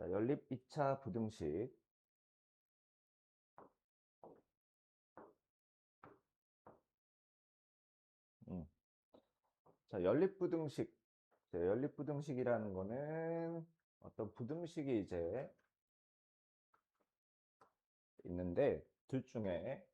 자, 연립 2차 부등식. 음. 자, 연립부등식. 자, 연립부등식이라는 거는 어떤 부등식이 이제 있는데 둘 중에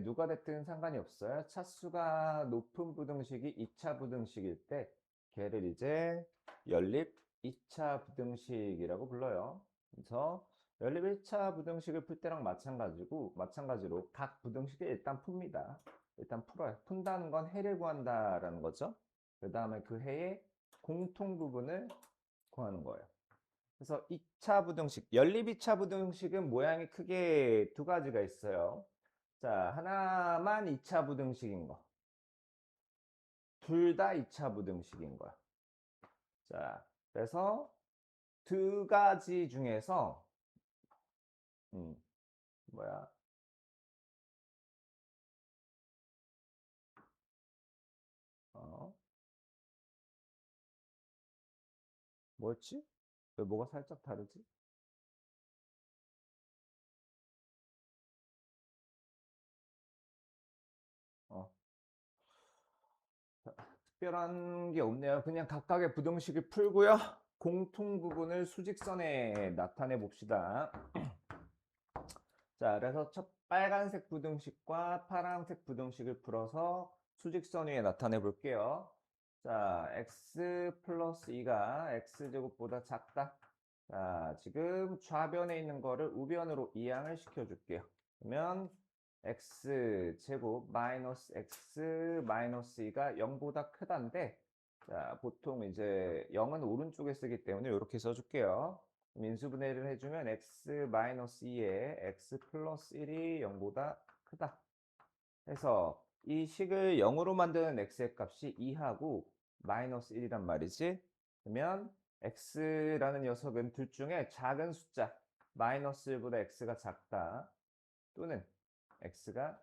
누가 됐든 상관이 없어요. 차수가 높은 부등식이 2차 부등식일 때 걔를 이제 연립 2차 부등식이라고 불러요. 그래서 연립 1차 부등식을 풀 때랑 마찬가지로 각 부등식을 일단 풉니다. 일단 풀어요. 푼다는 건 해를 구한다라는 거죠. 그 다음에 그 해의 공통 부분을 구하는 거예요. 그래서 2차 부등식, 연립 2차 부등식은 모양이 크게 두 가지가 있어요. 자, 하나만 2차 부등식인 거. 둘 다 2차 부등식인 거야. 자, 그래서 두 가지 중에서, 음, 뭐야, 어, 뭐였지? 왜 뭐가 살짝 다르지? 어, 특별한 게 없네요. 그냥 각각의 부등식을 풀고요. 공통 부분을 수직선에 나타내 봅시다. 자, 그래서 첫 빨간색 부등식과 파란색 부등식을 풀어서 수직선 위에 나타내 볼게요. 자, x 플러스 2가 x제곱보다 작다. 자, 지금 좌변에 있는 거를 우변으로 이항을 시켜줄게요. 그러면 x제곱 마이너스 x 마이너스 2가 0보다 크다인데, 자, 보통 이제 0은 오른쪽에 쓰기 때문에 이렇게 써줄게요. 인수분해를 해주면 x-2에 x 플러스 1이 0보다 크다. 해서 이 식을 0으로 만드는 x의 값이 2하고 마이너스 1이란 말이지. 그러면 x라는 녀석은 둘 중에 작은 숫자 마이너스 1보다 x가 작다 또는 x가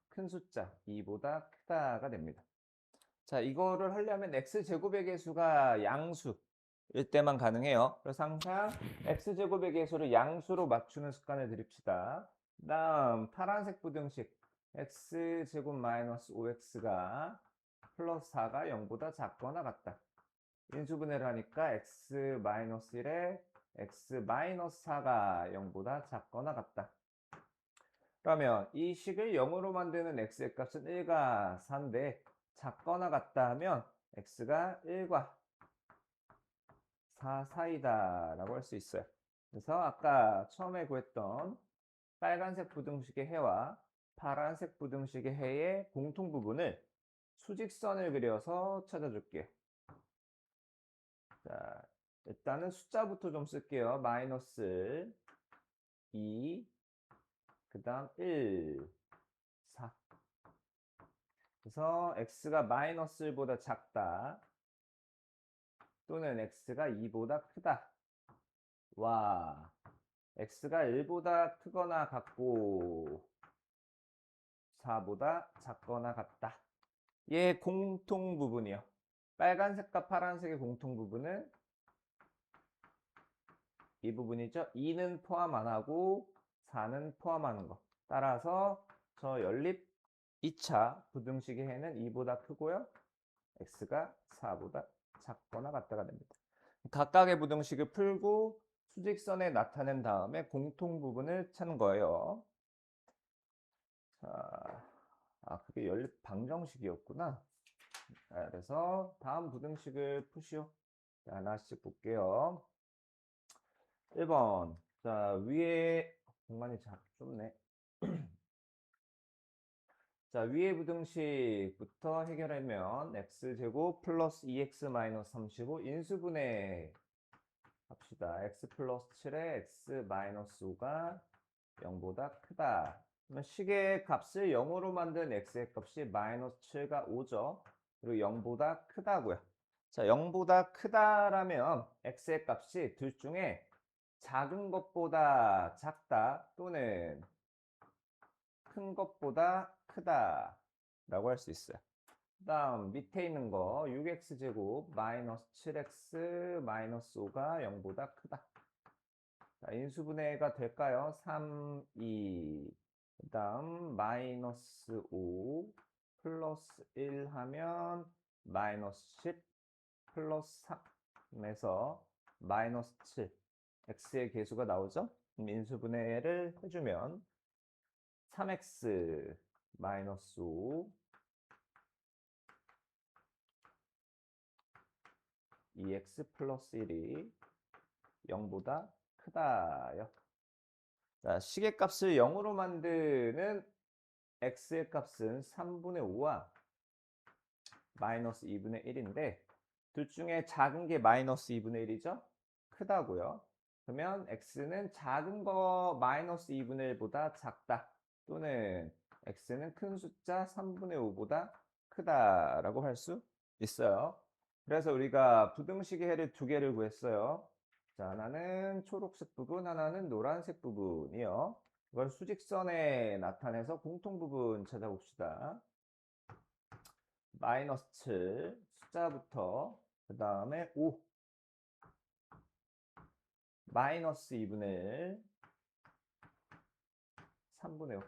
큰 숫자 2보다 크다가 됩니다. 자, 이거를 하려면 x제곱의 개수가 양수일 때만 가능해요. 그래서 항상 x제곱의 개수를 양수로 맞추는 습관을 들입시다. 다음 파란색 부등식 x제곱 마이너스 5x가 플러스 4가 0보다 작거나 같다. 인수분해를 하니까 x 마이너스 1에 x 마이너스 4가 0보다 작거나 같다. 그러면 이 식을 0으로 만드는 x의 값은 1과 4인데 작거나 같다 하면 x가 1과 4 사이다 라고 할 수 있어요. 그래서 아까 처음에 구했던 빨간색 부등식의 해와 파란색 부등식의 해의 공통 부분을 수직선을 그려서 찾아줄게요. 자, 일단은 숫자부터 좀 쓸게요. 마이너스 2, 그 다음 1, 4. 그래서 x가 마이너스 1보다 작다 또는 x가 2보다 크다. 와, x가 1보다 크거나 같고 4보다 작거나 같다. 얘 공통 부분이요. 빨간색과 파란색의 공통 부분은 이 부분이죠. 2는 포함 안 하고 4는 포함하는 거. 따라서 저 연립 2차 부등식의 해는 2보다 크고요. x가 4보다 작거나 같다가 됩니다. 각각의 부등식을 풀고 수직선에 나타낸 다음에 공통 부분을 찾는 거예요. 자, 그게 연립 방정식이었구나. 자, 그래서 다음 부등식을 푸시오. 자, 하나씩 볼게요. 1번. 자, 위에 공간이 좁네. 자, 위에 부등식부터 해결하면 x제곱 플러스 2x 마이너스 35 인수분해 합시다. x 플러스 7에 x 마이너스 5가 0보다 크다. 그러면 식의 값을 0으로 만든 x의 값이 마이너스 7과 5죠. 그리고 0보다 크다고요. 자, 0보다 크다라면 x의 값이 둘 중에 작은 것보다 작다 또는 큰 것보다 크다 라고 할 수 있어요. 다음 밑에 있는 거 6x제곱 마이너스 7x 마이너스 5가 0보다 크다. 자, 인수분해가 될까요? 3, 2. 그 다음 마이너스 5 플러스 1 하면 마이너스 10 플러스 3에서 마이너스 7 x의 계수가 나오죠? 그럼 인수분해를 해주면 3x 마이너스 5 2x 플러스 1이 0보다 크다요. 자, 시계값을 0으로 만드는 x의 값은 3분의 5와 마이너스 2분의 1인데 둘 중에 작은 게 마이너스 2분의 1이죠? 크다고요. 그러면 x는 작은 거 마이너스 2분의 1보다 작다. 또는 x는 큰 숫자 3분의 5보다 크다라고 할 수 있어요. 그래서 우리가 부등식의 해를 두 개를 구했어요. 자, 하나는 초록색 부분, 하나는 노란색 부분이요. 이걸 수직선에 나타내서 공통 부분 찾아봅시다. 마이너스 7 숫자부터 그 다음에 5 마이너스 2분의 1 3분의 5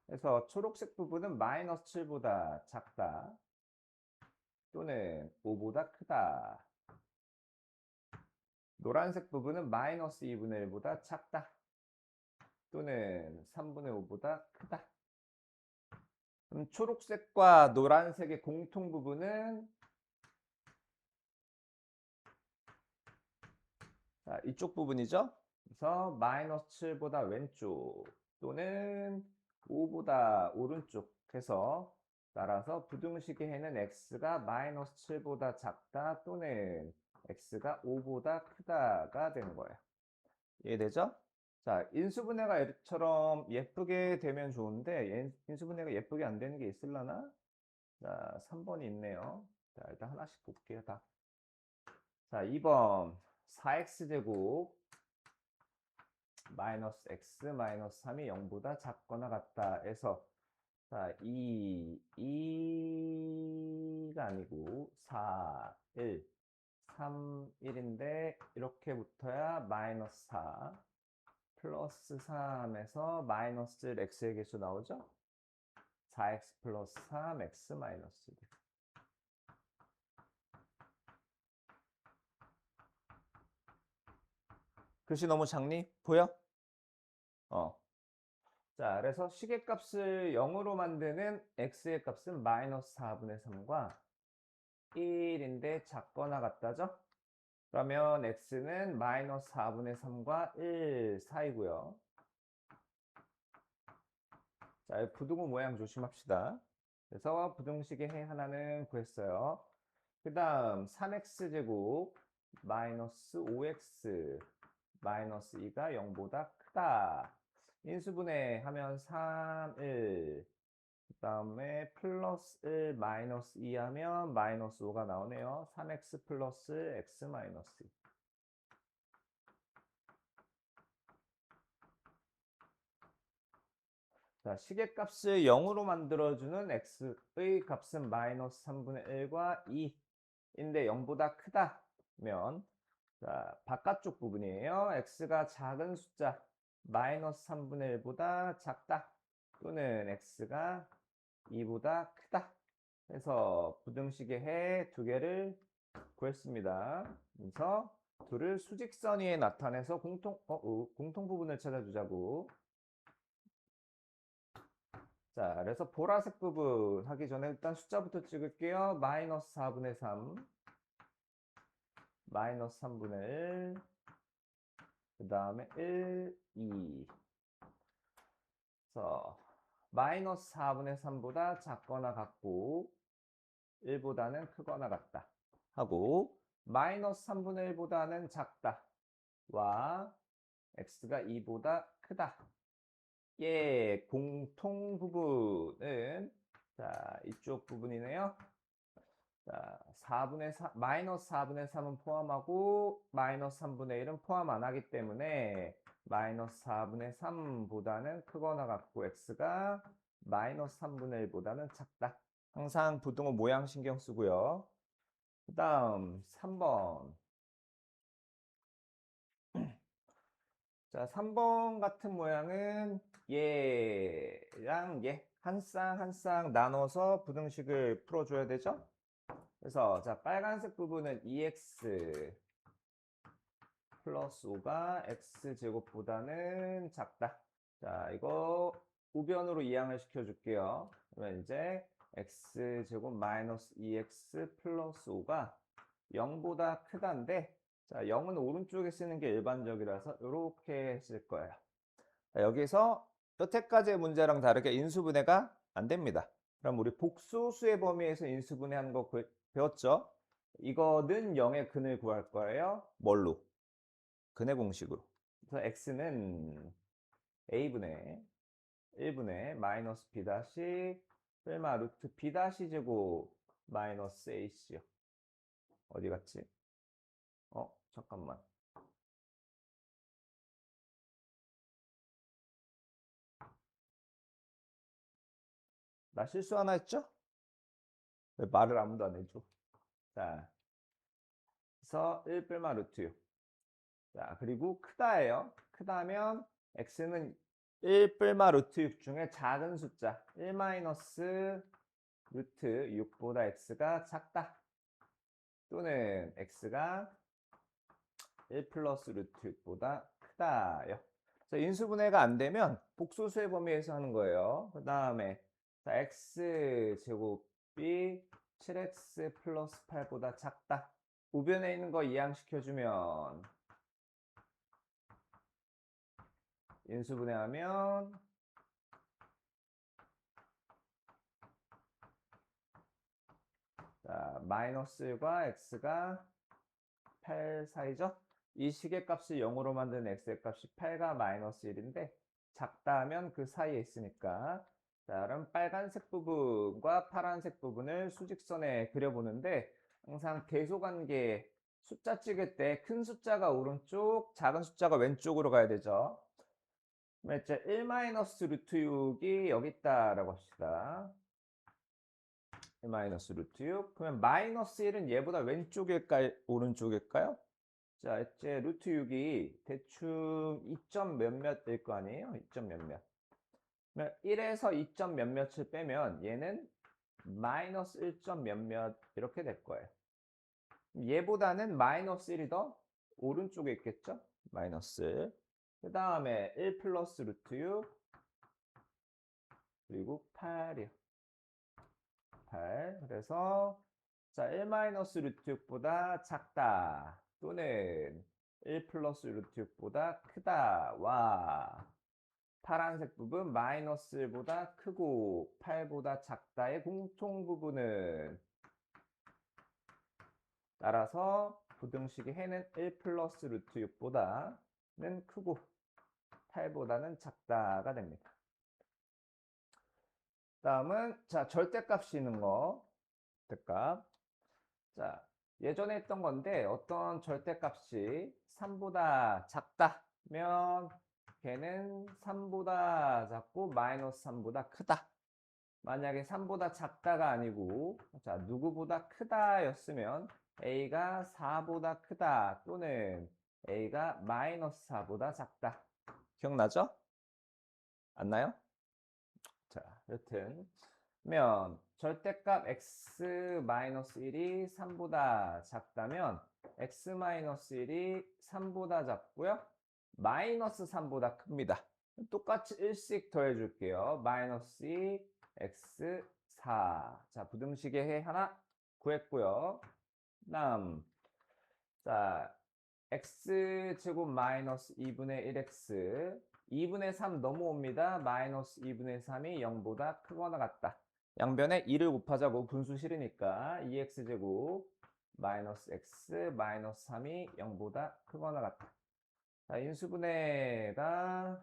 그래서 초록색 부분은 마이너스 7보다 작다 또는 5보다 크다. 노란색 부분은 마이너스 2분의 1보다 작다 또는 3분의 5보다 크다. 그럼 초록색과 노란색의 공통 부분은 자, 이쪽 부분이죠. 그래서 마이너스 7보다 왼쪽 또는 5보다 오른쪽 해서 따라서 부등식의 해는 x가 마이너스 7보다 작다 또는 x가 5보다 크다가 되는 거예요. 이해되죠? 자, 인수분해가 이처럼 예쁘게 되면 좋은데 인수분해가 예쁘게 안 되는 게 있을라나? 자, 3번이 있네요. 자, 일단 하나씩 볼게요. 다. 자, 2번 4x제곱 마이너스 x 마이너스 3이 0보다 작거나 같다 해서 자, 2가 아니고 4, 1, 3, 1인데 이렇게 붙어야 마이너스 4 플러스 3에서 마이너스 1 x의 개수 나오죠? 4x 플러스 3 x 마이너스 1 글씨 너무 작니? 보여? 자, 그래서 시계값을 0으로 만드는 x의 값은 마이너스 4분의 3과 1인데 작거나 같다죠? 그러면 x는 마이너스 4분의 3과 1 사이고요. 자, 부등호 모양 조심합시다. 그래서 부등식의 해 하나는 구했어요. 그 다음 3x제곱 마이너스 5x 마이너스 2가 0보다 크다. 인수분해 하면 3, 1. 그 다음에 플러스 1 마이너스 2 하면 마이너스 5가 나오네요. 3x 플러스 x 마이너스 2. 자, 시계값을 0으로 만들어주는 x의 값은 마이너스 3분의 1과 2인데 0보다 크다면 자, 바깥쪽 부분이에요. x가 작은 숫자 마이너스 3분의 1보다 작다 또는 x가 2보다 크다 해서 부등식의 해 두 개를 구했습니다. 그래서 둘을 수직선 위에 나타내서 공통 부분을 찾아주자고. 자, 그래서 보라색 부분 하기 전에 일단 숫자부터 찍을게요. 마이너스 4분의 3 마이너스 3분의 1 그 다음에 1, 2 그래서 마이너스 4분의 3보다 작거나 같고 1보다는 크거나 같다 하고 마이너스 3분의 1보다는 작다 와 x가 2보다 크다 예, 공통 부분은 자 이쪽 부분이네요. 자, 4분의 4, 마이너스 4분의 3은 포함하고 마이너스 3분의 1은 포함 안 하기 때문에 마이너스 4분의 3보다는 크거나 같고 x가 마이너스 3분의 1보다는 작다. 항상 부등호 모양 신경 쓰고요. 그 다음 3번. 자, 3번 같은 모양은 얘랑 얘 한 쌍 한 쌍 나눠서 부등식을 풀어줘야 되죠? 그래서 자, 빨간색 부분은 2x 플러스 5가 x제곱보다는 작다. 자, 이거 우변으로 이항을 시켜줄게요. 그러면 이제 x제곱 마이너스 2x 플러스 5가 0보다 크다인데, 자, 0은 오른쪽에 쓰는 게 일반적이라서 이렇게 쓸 거예요. 자, 여기서 여태까지의 문제랑 다르게 인수분해가 안 됩니다. 그럼 우리 복소수의 범위에서 인수분해하는 거 배웠죠? 이거는 0의 근을 구할 거예요. 뭘로? 근의 공식으로. 그래서 x는 a분의 1분의 마이너스 b 다시 뺄마 루트 b 다시 제곱 마이너스 ac요. 어디 갔지? 잠깐만. 나 실수 하나 했죠? 왜 말을 아무도 안 해줘? 자, 그래서 1 뺄마 루트 6. 자, 그리고 크다예요. 크다면 x는 1 뿔마 루트 6 중에 작은 숫자 1 마이너스 루트 6보다 x가 작다. 또는 x가 1 플러스 루트 6보다 크다요. 자, 인수분해가 안 되면 복소수의 범위에서 하는 거예요. 그 다음에 x 제곱이 7x 플러스 8보다 작다. 우변에 있는 거 이항시켜주면 인수분해하면 자, 마이너스 1과 x가 8 사이죠? 이 시계값을 0으로 만드는 x의 값이 8과 마이너스 1인데 작다 하면 그 사이에 있으니까 자, 그럼 빨간색 부분과 파란색 부분을 수직선에 그려보는데 항상 대소관계 숫자 찍을 때 큰 숫자가 오른쪽, 작은 숫자가 왼쪽으로 가야 되죠. 그럼 이제 1 마이너스 루트 6이 여기 있다라고 합시다. 1 마이너스 루트 6. 그러면 마이너스 1은 얘보다 왼쪽일까요? 오른쪽일까요? 자, 이제 루트 6이 대충 2점 몇몇일 거 아니에요? 2점 몇몇. 그러면 1에서 2점 몇몇을 빼면 얘는 마이너스 1점 몇몇 이렇게 될 거예요. 얘보다는 마이너스 1이 더 오른쪽에 있겠죠? 마이너스. 그 다음에 1 플러스 루트 6 그리고 8이요. 8. 그래서 자, 1 마이너스 루트 6보다 작다. 또는 1 플러스 루트 6보다 크다. 와. 파란색 부분 마이너스 1보다 크고 8보다 작다의 공통 부분은 따라서 부등식의 해는 1 플러스 루트 6보다는 크고 8보다는 작다가 됩니다. 다음은 자, 절대값이 있는 거. 절대값. 자, 예전에 했던 건데 어떤 절대값이 3보다 작다면 걔는 3보다 작고 마이너스 3보다 크다. 만약에 3보다 작다가 아니고 자, 누구보다 크다 였으면 A가 4보다 크다 또는 A가 마이너스 4보다 작다. 기억나죠? 안 나요? 자, 여튼 면 절대값 x-1이 3보다 작다면 x-1이 3보다 작고요. 마이너스 3보다 큽니다. 똑같이 1씩 더해줄게요. 마이너스 2, x4. 자, 부등식의 해 하나 구했고요. 다음, 자, x제곱 마이너스 2분의 1x 2분의 3 넘어옵니다. 마이너스 2분의 3이 0보다 크거나 같다. 양변에 2를 곱하자고 분수 싫으니까 2x제곱 마이너스 x 마이너스 3이 0보다 크거나 같다. 자, 인수분해가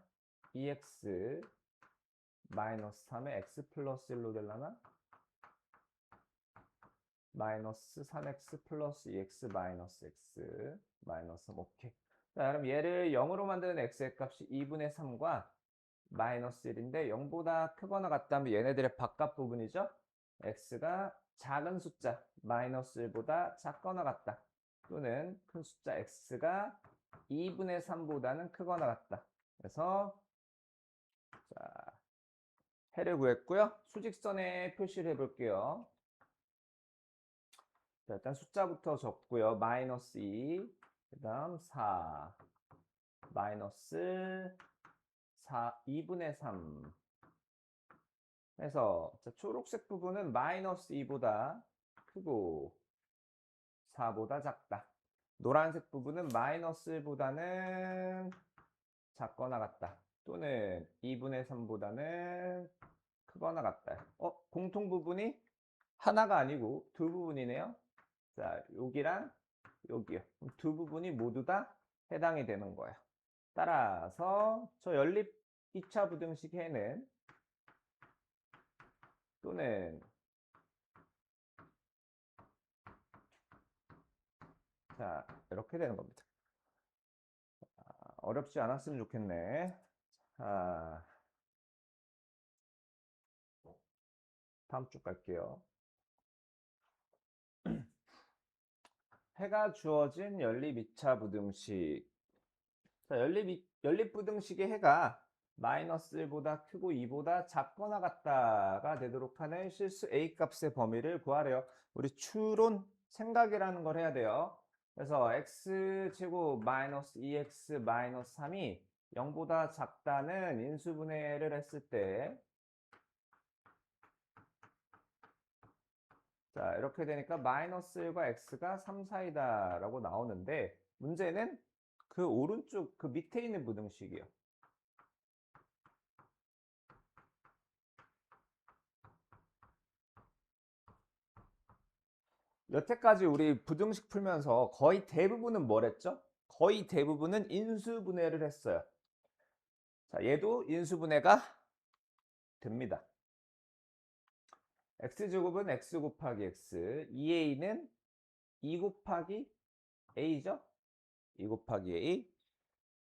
2x 마이너스 3의 x 플러스 1로 되려나? 마이너스 3x 플러스 2x 마이너스 x 마이너스 3 오케이. 자, 그럼 얘를 0으로 만드는 x의 값이 2분의 3과 마이너스 1인데 0보다 크거나 같다면 얘네들의 바깥 부분이죠. x가 작은 숫자 마이너스 1보다 작거나 같다. 또는 큰 숫자 x가 2분의 3보다는 크거나 같다. 그래서 자, 해를 구했고요. 수직선에 표시를 해볼게요. 자, 일단 숫자부터 적고요. 마이너스 2, 그 다음 4, 마이너스 2분의 3 해서 자, 초록색 부분은 마이너스 2보다 크고 4보다 작다. 노란색 부분은 마이너스 1보다는 작거나 같다. 또는 2분의 3보다는 크거나 같다. 공통 부분이 하나가 아니고 두 부분이네요. 자, 여기랑 여기요. 두 부분이 모두 다 해당이 되는 거예요. 따라서 저 연립 2차 부등식 해는 또는 자, 이렇게 되는 겁니다. 어렵지 않았으면 좋겠네. 자, 다음 쭉 갈게요. 해가 주어진 연립 2차 부등식. 자, 연립 부등식의 해가 마이너스 1보다 크고 2보다 작거나 같다가 되도록 하는 실수 A 값의 범위를 구하래요. 우리 추론 생각이라는 걸 해야 돼요. 그래서 x제곱 마이너스 2x 마이너스 3이 0보다 작다는 인수분해를 했을 때 자, 이렇게 되니까 마이너스 1과 x가 3 사이다 라고 나오는데 문제는 그 오른쪽 그 밑에 있는 부등식이요. 여태까지 우리 부등식 풀면서 거의 대부분은 뭘 했죠? 거의 대부분은 인수분해를 했어요. 자, 얘도 인수분해가 됩니다. x제곱은 x 곱하기 x, 2a는 2 곱하기 a죠? 2 곱하기 a.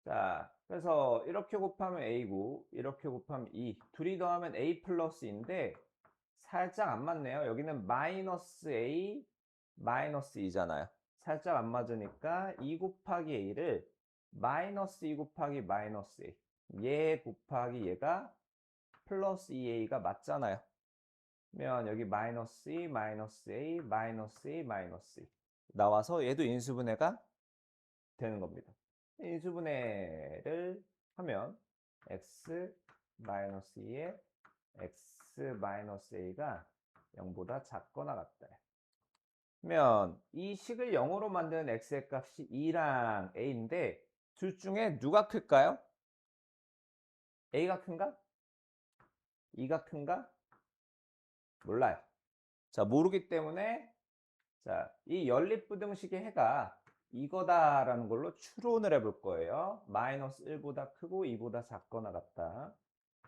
자, 그래서 이렇게 곱하면 a고 이렇게 곱하면 2. 둘이 더하면 a 플러스인데 살짝 안 맞네요. 여기는 마이너스 a 마이너스 2잖아요. 살짝 안 맞으니까 2 곱하기 a를 마이너스 2 곱하기 마이너스 a 얘 곱하기 얘가 플러스 2a가 맞잖아요. 그러면 여기 마이너스 2 마이너스 a 마이너스 a 마이너스 2 나와서 얘도 인수분해가 되는 겁니다. 인수분해를 하면 x 마이너스 2에 x 마이너스 a가 0보다 작거나 같다. 그러면 이 식을 0으로 만드는 x의 값이 2랑 a인데 둘 중에 누가 클까요? a가 큰가? 2가 큰가? 몰라요. 자, 모르기 때문에 자, 이 연립부등식의 해가 이거다라는 걸로 추론을 해볼 거예요. 마이너스 1보다 크고 2보다 작거나 같다.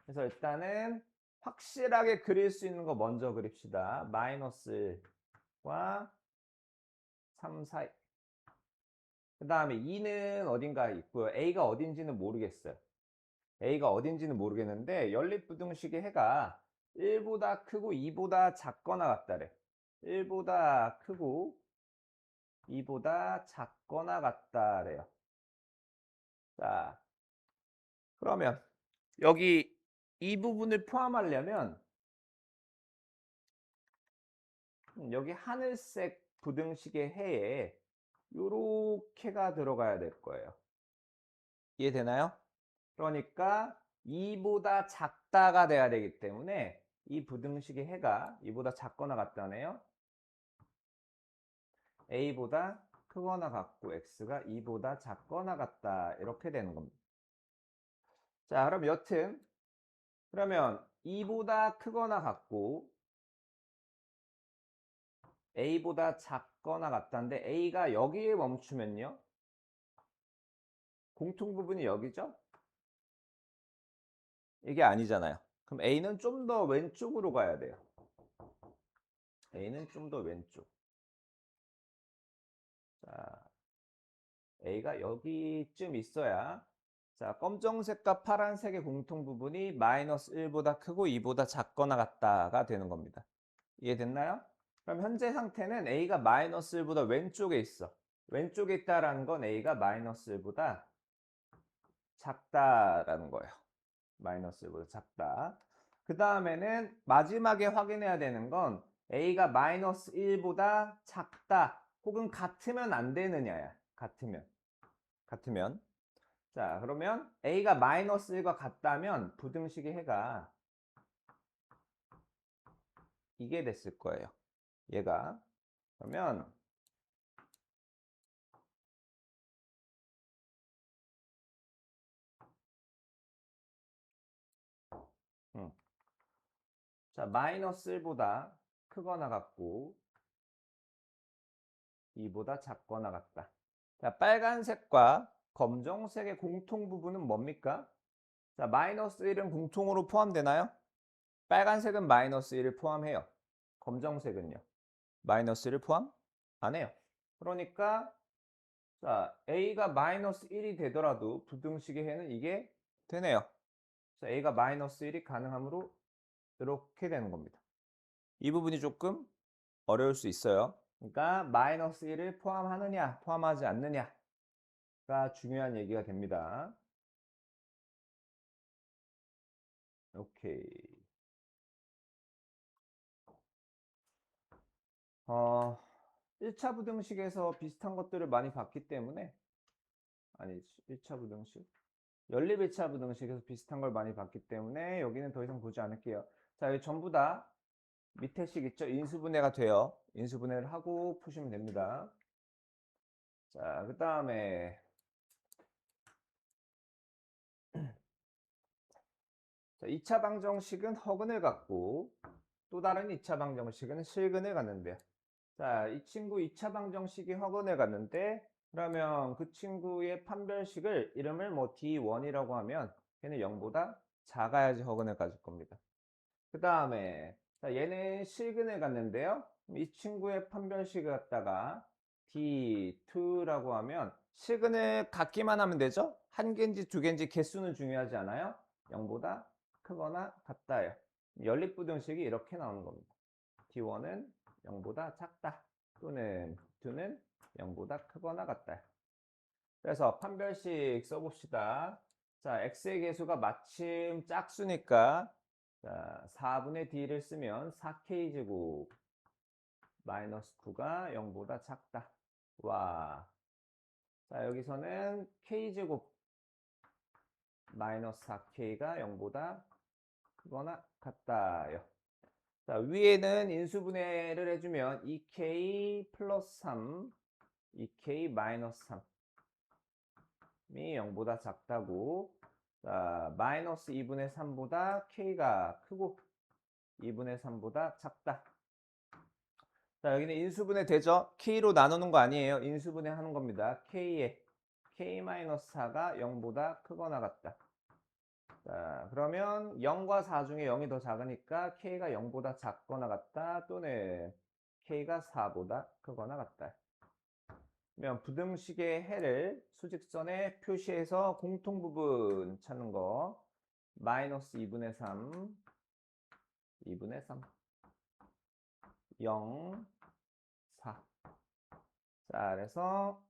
그래서 일단은 확실하게 그릴 수 있는 거 먼저 그립시다. 마이너스 1과 3 사이. 그 다음에 2는 어딘가 있고요. a가 어딘지는 모르겠어요. a가 어딘지는 모르겠는데 연립부등식의 해가 1보다 크고 2보다 작거나 같다래. 1보다 크고 2보다 작거나 같다래요. 자, 그러면 여기 이 부분을 포함하려면 여기 하늘색 부등식의 해에 요렇게가 들어가야 될 거예요. 이해되나요? 그러니까 2보다 작다가 돼야 되기 때문에 이 부등식의 해가 2보다 작거나 같다네요. a보다 크거나 같고 x가 2보다 작거나 같다 이렇게 되는 겁니다. 자, 그럼 여튼 그러면 2보다 크거나 같고 a보다 작거나 같다는데 a가 여기에 멈추면요. 공통 부분이 여기죠? 이게 아니잖아요. 그럼 a는 좀 더 왼쪽으로 가야 돼요. a는 좀 더 왼쪽. 자, a가 여기쯤 있어야 자, 검정색과 파란색의 공통 부분이 마이너스 1보다 크고 2보다 작거나 같다가 되는 겁니다. 이해됐나요? 그럼 현재 상태는 A가 마이너스 1보다 왼쪽에 있어. 왼쪽에 있다라는 건 A가 마이너스 1보다 작다라는 거예요. 마이너스 1보다 작다. 그 다음에는 마지막에 확인해야 되는 건 A가 마이너스 1보다 작다 혹은 같으면 안 되느냐야. 같으면. 자, 그러면 A가 마이너스 1과 같다면 부등식의 해가 이게 됐을 거예요. 얘가. 그러면 음. 자, 마이너스 1보다 크거나 같고 2보다 작거나 같다. 자, 빨간색과 검정색의 공통 부분은 뭡니까? 자, 마이너스 1은 공통으로 포함되나요? 빨간색은 마이너스 1을 포함해요. 검정색은요? 마이너스 1을 포함? 안 해요. 그러니까 자, A가 마이너스 1이 되더라도 부등식의 해는 이게 되네요. 자, A가 마이너스 1이 가능하므로 이렇게 되는 겁니다. 이 부분이 조금 어려울 수 있어요. 그러니까 마이너스 1을 포함하느냐 포함하지 않느냐가 중요한 얘기가 됩니다. 오케이. 1차 부등식에서 비슷한 것들을 많이 봤기 때문에 아니 1차 부등식 연립 1차 부등식에서 비슷한 걸 많이 봤기 때문에 여기는 더 이상 보지 않을게요. 자, 여기 전부 다 밑에 식 있죠? 인수분해가 돼요. 인수분해를 하고 푸시면 됩니다. 자, 그 다음에 2차 방정식은 허근을 갖고 또 다른 2차 방정식은 실근을 갖는데요. 자, 이 친구 2차 방정식이 허근을 갖는데 그러면 그 친구의 판별식을 이름을 뭐 D1이라고 하면 걔는 0보다 작아야지 허근을 가질 겁니다. 그 다음에 얘는 실근을 갖는데요. 이 친구의 판별식을 갖다가 D2라고 하면 실근을 갖기만 하면 되죠. 한 개인지 두 개인지 개수는 중요하지 않아요. 0보다 크거나 같다예요. 연립부등식이 이렇게 나오는 겁니다. D1은 0보다 작다 또는 D2는 0보다 크거나 같다. 그래서 판별식 써봅시다. 자, x의 개수가 마침 짝수니까 자, 4분의 d를 쓰면 4k제곱 마이너스 9가 0보다 작다. 와. 자, 여기서는 k제곱 마이너스 4k가 0보다 크거나 같다요. 자, 위에는 인수분해를 해주면 2k 플러스 3, 2k 마이너스 3이 0보다 작다고. 자, 마이너스 2분의 3보다 k가 크고 2분의 3보다 작다. 자, 여기는 인수분해 되죠? k로 나누는 거 아니에요. 인수분해 하는 겁니다. k에 k-4가 0보다 크거나 같다. 자, 그러면 0과 4 중에 0이 더 작으니까 k가 0보다 작거나 같다 또는 k가 4보다 크거나 같다. 그러면 부등식의 해를 수직선에 표시해서 공통부분 찾는 거 마이너스 2분의 3 2분의 3 0 4 자, 그래서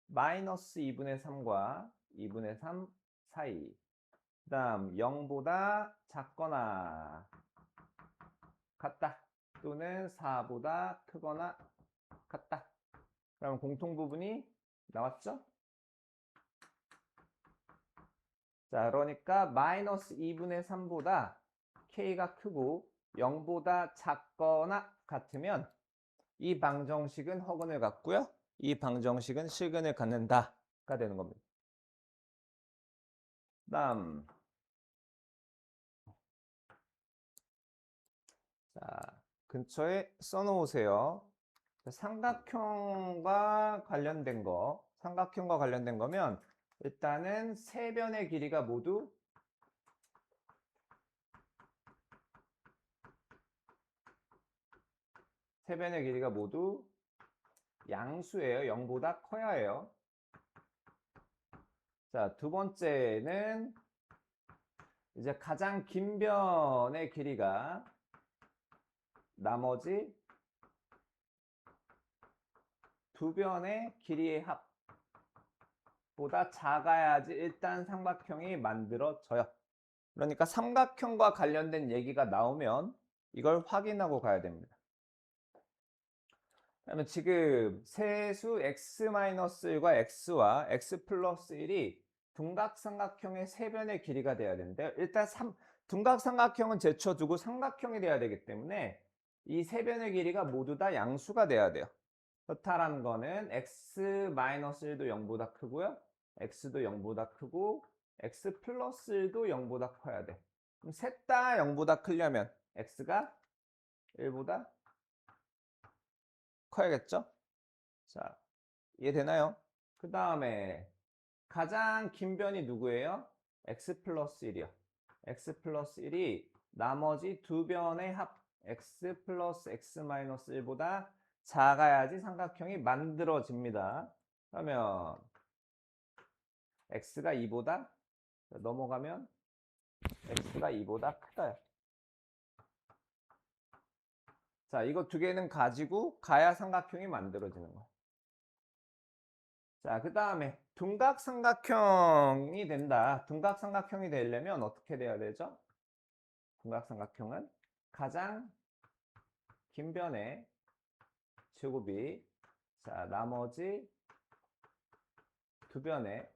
마이너스 2분의 3과 2분의 3 사이 그 다음 0보다 작거나 같다 또는 4보다 크거나 같다. 그럼 공통 부분이 나왔죠? 자, 그러니까 마이너스 2분의 3보다 k가 크고 0보다 작거나 같으면 이 방정식은 허근을 갖고요. 이 방정식은 실근을 갖는다가 되는 겁니다. 다음 자, 근처에 써놓으세요. 삼각형과 관련된 거면 일단은 세 변의 길이가 모두 양수예요. 0보다 커야 해요. 자, 두 번째는 이제 가장 긴 변의 길이가 나머지 두 변의 길이의 합보다 작아야지 일단 삼각형이 만들어져요. 그러니까 삼각형과 관련된 얘기가 나오면 이걸 확인하고 가야 됩니다. 그러면 지금 세수 x-1과 x와 x 플러스 1이 둔각삼각형의 세 변의 길이가 돼야 되는데 일단 둔각삼각형은 제쳐두고 삼각형이 돼야 되기 때문에 이 세 변의 길이가 모두 다 양수가 돼야 돼요. 그렇다는 거는 x-1도 0보다 크고요. x도 0보다 크고 x 플러스 1도 0보다 커야 돼. 그럼 셋 다 0보다 크려면 x가 1보다 커야겠죠? 자, 이해되나요? 그 다음에 가장 긴 변이 누구예요? x 플러스 1이요. x 플러스 1이 나머지 두 변의 합 x 플러스 x 마이너스 1보다 작아야지 삼각형이 만들어집니다. 그러면 x가 2보다 넘어가면 x가 2보다 크다요. 자, 이거 두 개는 가지고 가야 삼각형이 만들어지는 거예요. 자, 그 다음에 둔각삼각형이 된다. 둔각삼각형이 되려면 어떻게 돼야 되죠? 둔각삼각형은 가장 긴 변의 제곱이 자, 나머지 두 변의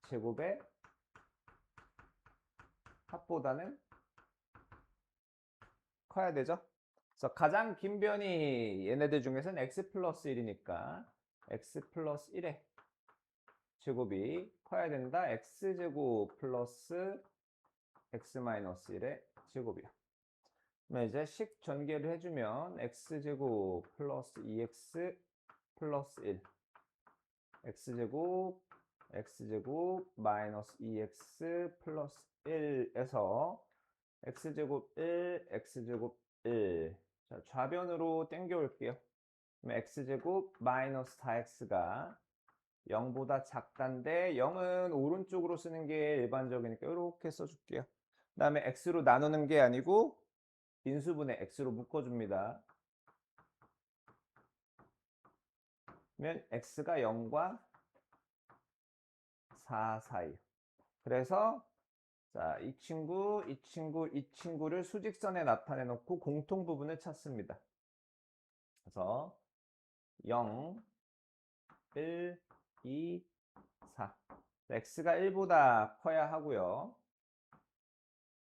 제곱의 합보다는 커야 되죠? 그래서 가장 긴 변이 얘네들 중에서는 x 플러스 1이니까 x 플러스 1의 제곱이 커야 된다. x제곱 플러스 x 마이너스 1의 제곱이요. 그러면 이제 식 전개를 해주면 x제곱 플러스 2x 플러스 1 x제곱 마이너스 2x 플러스 1에서 x제곱 1 x제곱 1 자, 좌변으로 당겨 올게요. 그럼 x제곱 마이너스 4x가 0보다 작단데 0은 오른쪽으로 쓰는 게 일반적이니까 이렇게 써줄게요. 그 다음에 x로 나누는 게 아니고 인수분해 x로 묶어줍니다. 그러면 x가 0과 4 사이. 그래서 자, 이 친구를 수직선에 나타내 놓고 공통 부분을 찾습니다. 그래서 0, 1, 2, 4. x가 1보다 커야 하고요.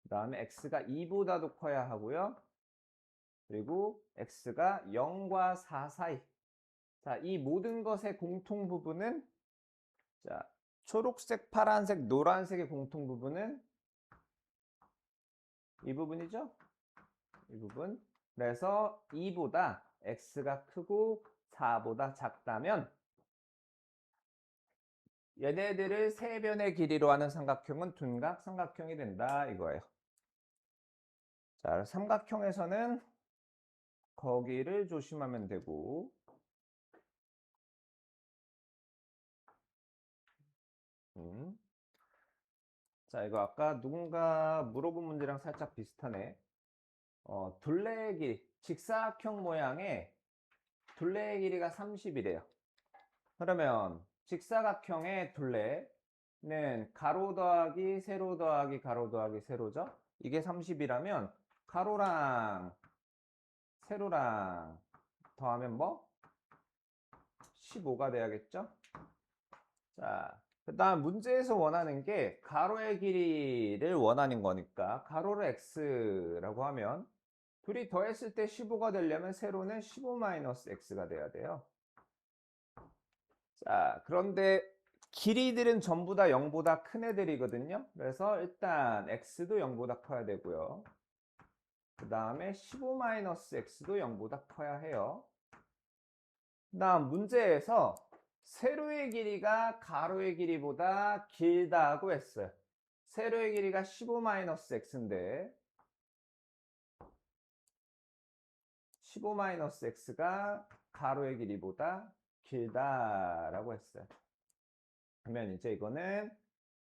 그 다음에 x가 2보다도 커야 하고요. 그리고 x가 0과 4 사이. 자, 이 모든 것의 공통 부분은 자, 초록색, 파란색, 노란색의 공통 부분은 이 부분이죠? 이 부분. 그래서 2보다 x가 크고 4보다 작다면 얘네들을 세 변의 길이로 하는 삼각형은 둔각 삼각형이 된다 이거예요. 자, 삼각형에서는 거기를 조심하면 되고 자, 이거 아까 누군가 물어본 문제랑 살짝 비슷하네. 둘레의 길이, 직사각형 모양의 둘레의 길이가 30이래요. 그러면 직사각형의 둘레는 가로 더하기 세로 더하기 가로 더하기 세로죠. 이게 30이라면 가로랑 세로랑 더하면 뭐? 15가 돼야겠죠? 자, 그 다음 문제에서 원하는 게 가로의 길이를 원하는 거니까 가로를 x라고 하면 둘이 더했을 때 15가 되려면 세로는 15-x가 돼야 돼요. 자, 그런데 길이들은 전부 다 0보다 큰 애들이거든요. 그래서 일단 x도 0보다 커야 되고요. 그 다음에 15-x도 0보다 커야 해요. 그 다음 문제에서 세로의 길이가 가로의 길이보다 길다고 했어요. 세로의 길이가 15-x인데 15-x가 가로의 길이보다 길다라고 했어요. 그러면 이제 이거는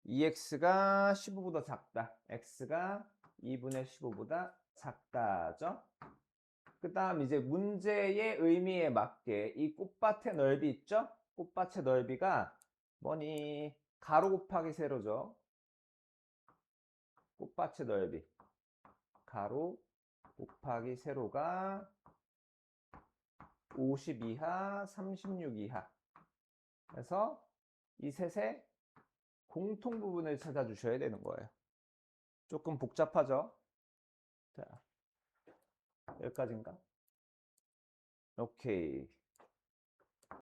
2x가 15보다 작다. x가 2분의 15보다 작다죠. 그 다음 이제 문제의 의미에 맞게 이 꽃밭의 넓이 있죠? 꽃밭의 넓이가 뭐니? 가로 곱하기 세로죠. 꽃밭의 넓이. 가로 곱하기 세로가 50 이하, 36 이하. 그래서 이 셋의 공통 부분을 찾아주셔야 되는 거예요. 조금 복잡하죠? 자, 여기까지인가? 오케이.